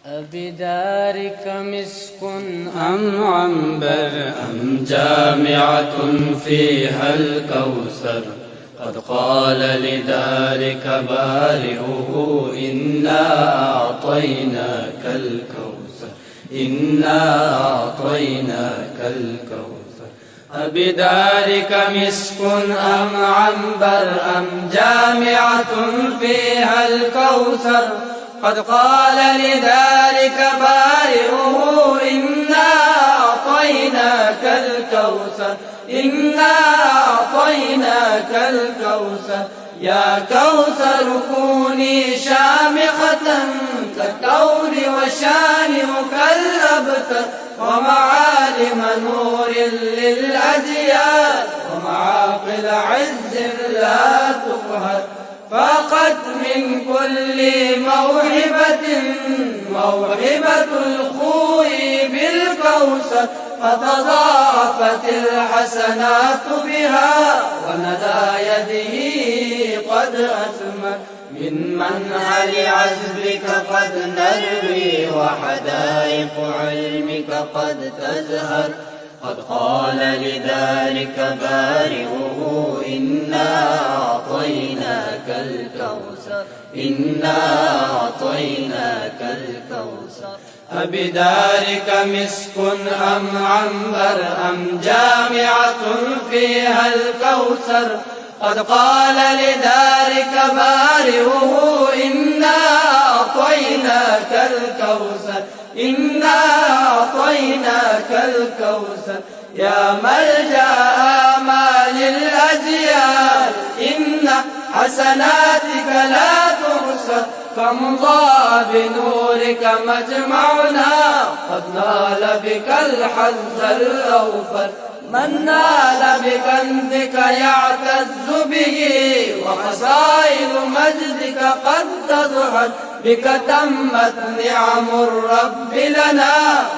أبدارك مسك أم عنبر أم جامعة فيها الكوثر؟ قد قال لذلك بارئه إنا أعطيناك الكوثر، إنا أعطيناك الكوثر. أبدارك مسك أم عنبر أم جامعة فيها الكوثر؟ قد قال لذلك بارئه إنا أعطيناك الكوثر، إنا أعطيناك الكوثر. يا كوثر كوني شامخة كالكون وشانئك الأبتر، ومعالم نور للأديان ومعاقل عز لا تقهر. فقد من كل موهبة الخوي بالكوثر، فتضاعفت الحسنات بها وندى يده قد أثمر. من منهل عذبك قد نروي وحدائق علمك قد تزهر. قد قال لذلك بارئه إنا أعطيناك الكوثر، إنا أعطيناك الكوثر. أبدارك مسك أم عنبر أم جامعة فيها الكوثر؟ قد قال لذلك بارئه إنا أعطيناك الكوثر، إنا أعطيناك الكوثر. يا ملجأ آمال الأجيال إن حسناتك لا تحصى، فامضى بنورك مجمعنا قد نال بك الحظ الأوفر. من نال بكنزك يعتز به وخصائل مجدك قد تظهر. بك تمت نعم الرب لنا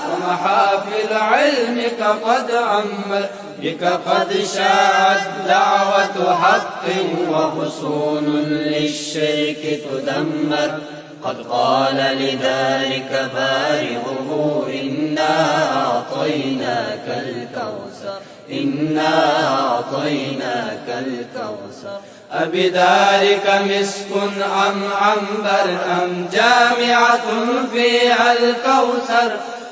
ومحافل علمك قد عمر. بك قد شاعت دعوة حق وحصون للشرك تدمر. قد قال لذلك بارئه إنا أعطيناك الكوثر، إنا أعطيناك الكوثر. أبدارك مسك أم عنبر أم جامعة فيها الكوثر؟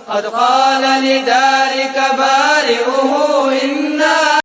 قد قال لذلك بارئه إنا